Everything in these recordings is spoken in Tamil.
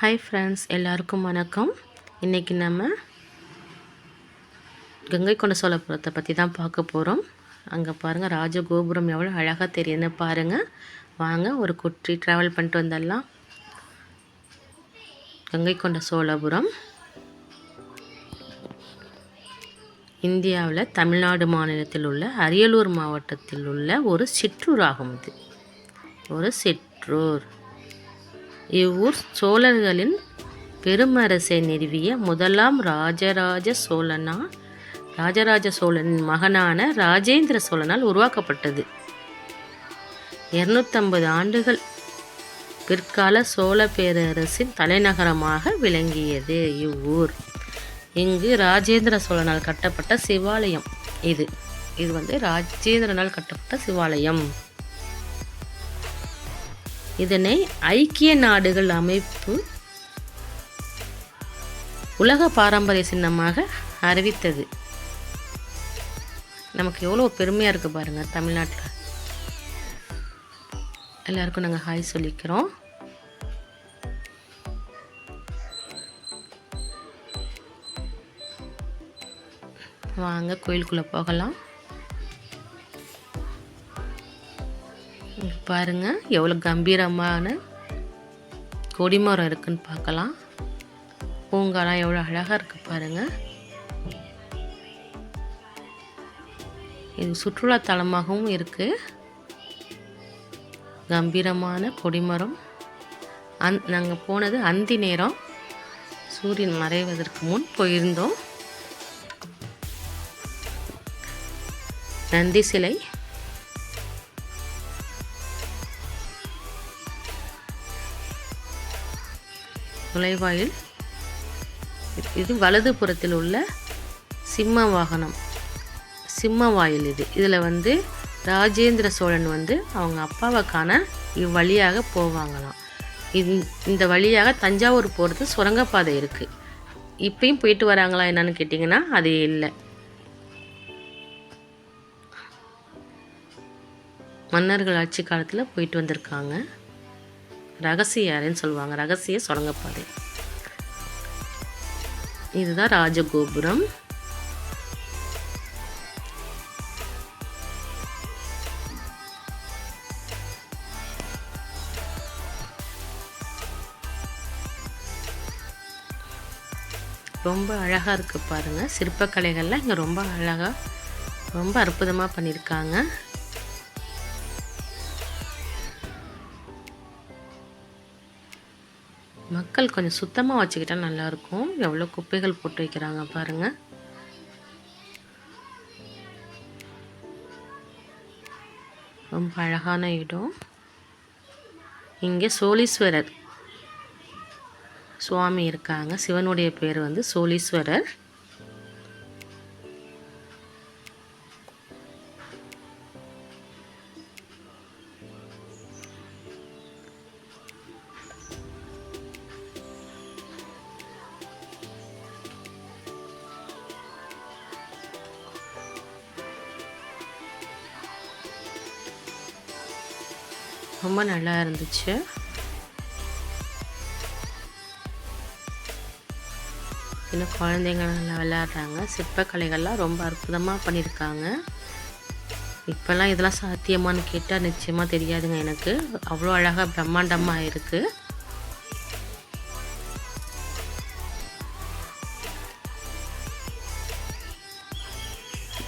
ஹாய் ஃப்ரெண்ட்ஸ், எல்லாருக்கும் வணக்கம். இன்றைக்கி நம்ம கங்கை கொண்ட சோழபுரத்தை பற்றி தான் பார்க்க போகிறோம். அங்கே பாருங்கள், ராஜகோபுரம் எவ்வளோ அழகாக தெரியுதுன்னு பாருங்கள். வாங்க ஒரு குட்டி ட்ராவல் பண்ணிட்டு வந்துடலாம். கங்கை கொண்ட சோழபுரம் இந்தியாவில் தமிழ்நாடு மாநிலத்தில் உள்ள அரியலூர் மாவட்டத்தில் உள்ள ஒரு சிற்றூர் ஆகும். இது ஒரு சிற்றூர். இவ்வூர் சோழர்களின் பெருமரசை நிறுவிய முதலாம் ராஜராஜ சோழனின் மகனான ராஜேந்திர சோழனால் உருவாக்கப்பட்டது. 250 ஆண்டுகள் பிற்கால சோழ பேரரசின் தலைநகரமாக விளங்கியது இவ்வூர். இங்கு ராஜேந்திர சோழனால் கட்டப்பட்ட சிவாலயம். இது ராஜேந்திரனால் கட்டப்பட்ட சிவாலயம். இதனை ஐக்கிய நாடுகள் அமைப்பு உலக பாரம்பரிய சின்னமாக அறிவித்தது. நமக்கு எவ்வளோ பெருமையாக இருக்குது பாருங்கள். தமிழ்நாட்டில் எல்லாருக்கும் நாங்கள் ஹாய் சொல்லிக்கிறோம். வாங்க கோயிலுக்குள்ளே போகலாம். பாருங்கள் எவ்வளோ கம்பீரமான கொடிமரம் இருக்குன்னு பார்க்கலாம். பூங்காலாம் எவ்வளோ அழகாக இருக்குது பாருங்கள். இது சுற்றுலா தலமாகவும் இருக்குது. கம்பீரமான கொடிமரம். நாங்கள் போனது அந்தி நேரம், சூரியன் மறைவதற்கு முன் போயிருந்தோம். நந்தி சிலை, நுழைவாயில். இது வலது புறத்தில் உள்ள சிம்ம வாகனம், சிம்ம வாயில். இதில் ராஜேந்திர சோழன் அவங்க அப்பாவை காண இவ்வழியாக போவாங்களாம். இந்த வழியாக தஞ்சாவூர் போகிறது சுரங்கப்பாதை இருக்குது. இப்பயும் போயிட்டு வராங்களா என்னன்னு கேட்டிங்கன்னா அது இல்லை. மன்னர்கள் ஆட்சி காலத்தில் போயிட்டு வந்திருக்காங்க. ரகசிய அறைன்னு சொல்லுவாங்க, ரகசிய சுரங்கப்பாதை. இதுதான் ராஜகோபுரம். ரொம்ப அழகாக இருக்குது பாருங்கள். சிற்பக்கலைகள்லாம் இங்கே ரொம்ப அழகாக, ரொம்ப அற்புதமாக பண்ணியிருக்காங்க. மக்கள் கொஞ்சம் சுத்தமாக வச்சுக்கிட்டா நல்லாயிருக்கும். எவ்வளோ குப்பைகள் போட்டு வைக்கிறாங்க பாருங்கள். ரொம்ப அழகான இடம். இங்கே சோழீஸ்வரர் சுவாமி இருக்காங்க. சிவனுடைய பேர் சோழீஸ்வரர். ரொம்ப நல்லா இருந்துச்சு. இன்னும் குழந்தைங்க நல்லா விளையாடுறாங்க. சிற்பக்கலைகள்லாம் ரொம்ப அற்புதமாக பண்ணியிருக்காங்க. இப்போல்லாம் இதெல்லாம் சாத்தியமானு கேட்டால் நிச்சயமாக தெரியாதுங்க எனக்கு. அவ்வளோ அழகாக பிரம்மாண்டமாக இருக்குது.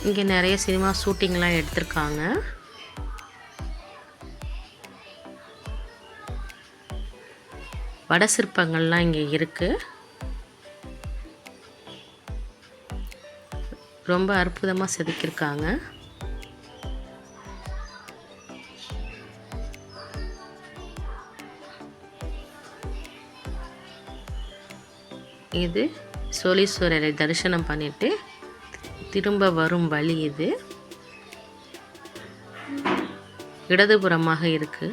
இங்கே நிறைய சினிமா ஷூட்டிங்லாம் எடுத்திருக்காங்க. வட சிற்பங்கள்லாம் இங்கே இருக்குது. ரொம்ப அற்புதமாக செதுக்கியிருக்காங்க. இது சோழீஸ்வரரை தரிசனம் பண்ணிட்டு திரும்ப வரும் வழி. இது இடதுபுறமாக இருக்குது.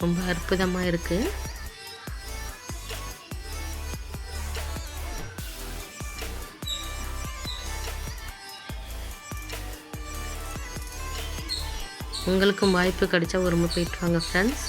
ரொம்ப அற்புதமாக இருக்குது. உங்களுக்கும் வாய்ப்பு கிடைச்சா ஒரு முறை போயிட்டு வாங்க ஃப்ரெண்ட்ஸ்.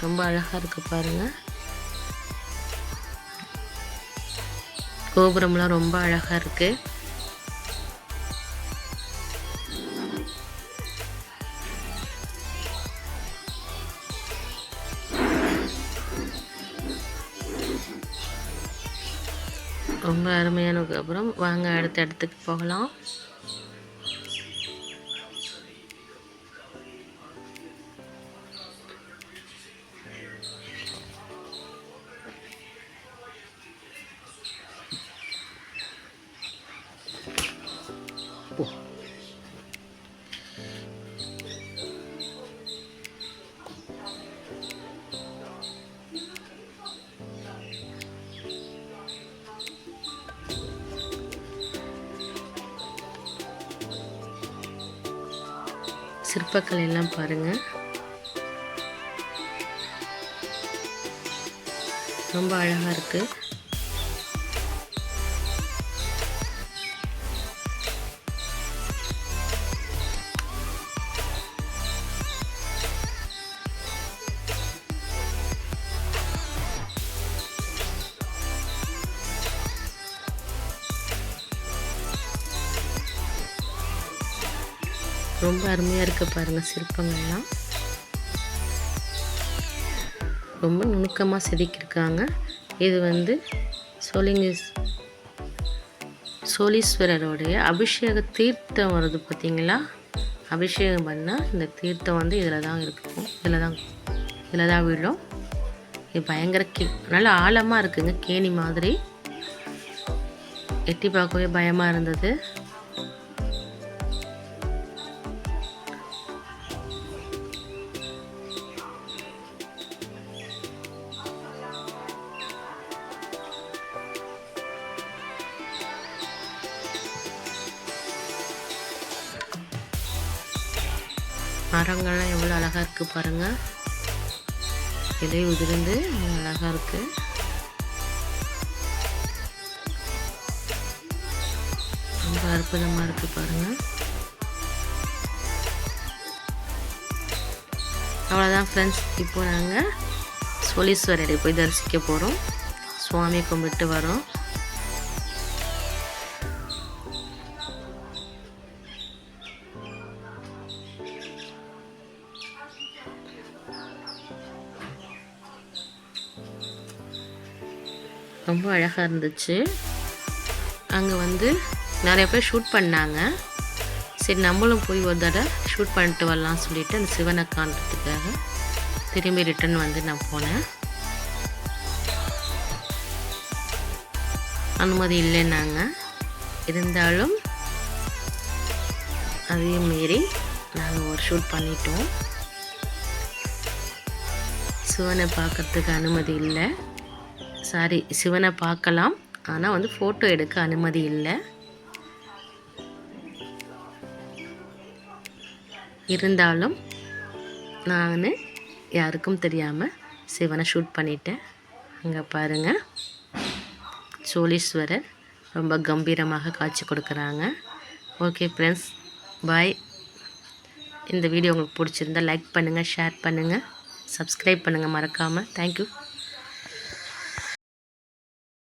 ரொம்ப அழகாக இருக்குது பாருங்கள். கோபுரம்லாம் ரொம்ப அழகாக இருக்குது. ரொம்ப அருமையான கோபுரம். வாங்க அடுத்த இடத்துக்கு போகலாம். சிற்பக்கலை எல்லாம் பாருங்கள், ரொம்ப அழகாக இருக்குது. ரொம்ப அருமையாக இருக்குது பாருங்கள். சிற்பங்கள்லாம் ரொம்ப நுணுக்கமாக செதுக்கியிருக்காங்க. இது வந்து சோழீஸ்வரருடைய அபிஷேக தீர்த்தம் வருது பார்த்தீங்களா? அபிஷேகம் பண்ணால் இந்த தீர்த்தம் வந்து இதில் தான் இருக்கும், இதில் தான் விழும். இது பயங்கர நல்லா ஆழமாக இருக்குங்க, கேணி மாதிரி. எட்டி பார்க்கவே பயமாக இருந்தது. மரங்கள்லாம் எவ்வளோ அழகாக இருக்குது பாருங்கள். இலை உதிர்ந்து அழகாக இருக்குது. ரொம்ப அற்புதமாக இருக்குது பாருங்கள். அவ்வளோதான் ஃப்ரெண்ட்ஸ். இப்போ நாங்கள் சோழீஸ்வரரை போய் தரிசிக்க போகிறோம். சுவாமி கும்பிட்டு வரோம். ரொம்ப அழகாக இருந்துச்சு. அங்கே வந்து நிறைய பேர் ஷூட் பண்ணாங்க. சரி நம்மளும் போய் ஒரு தடவை ஷூட் பண்ணிட்டு வரலாம்னு சொல்லிவிட்டு அந்த சிவனை காண்றதுக்காக திரும்பி ரிட்டன் வந்து நான் போனேன். அனுமதி இல்லைன்னாங்க. இருந்தாலும் அதையும் மீறி நாங்கள் ஒரு ஷூட் பண்ணிட்டோம். சிவனை பார்க்கறதுக்கு அனுமதி இல்லை. சாரி, சிவனை பார்க்கலாம், ஆனால் வந்து ஃபோட்டோ எடுக்க அனுமதி இல்லை. இருந்தாலும் நான் யாருக்கும் தெரியாமல் சிவனை ஷூட் பண்ணிட்டேன். அங்கே பாருங்கள், சோழீஸ்வரர் ரொம்ப கம்பீரமாக காட்சி கொடுக்குறாங்க. ஓகே ஃப்ரெண்ட்ஸ், பாய். இந்த வீடியோ உங்களுக்கு பிடிச்சிருந்தால் லைக் பண்ணுங்கள், ஷேர் பண்ணுங்கள், சப்ஸ்கிரைப் பண்ணுங்கள் மறக்காமல். தேங்க்யூ.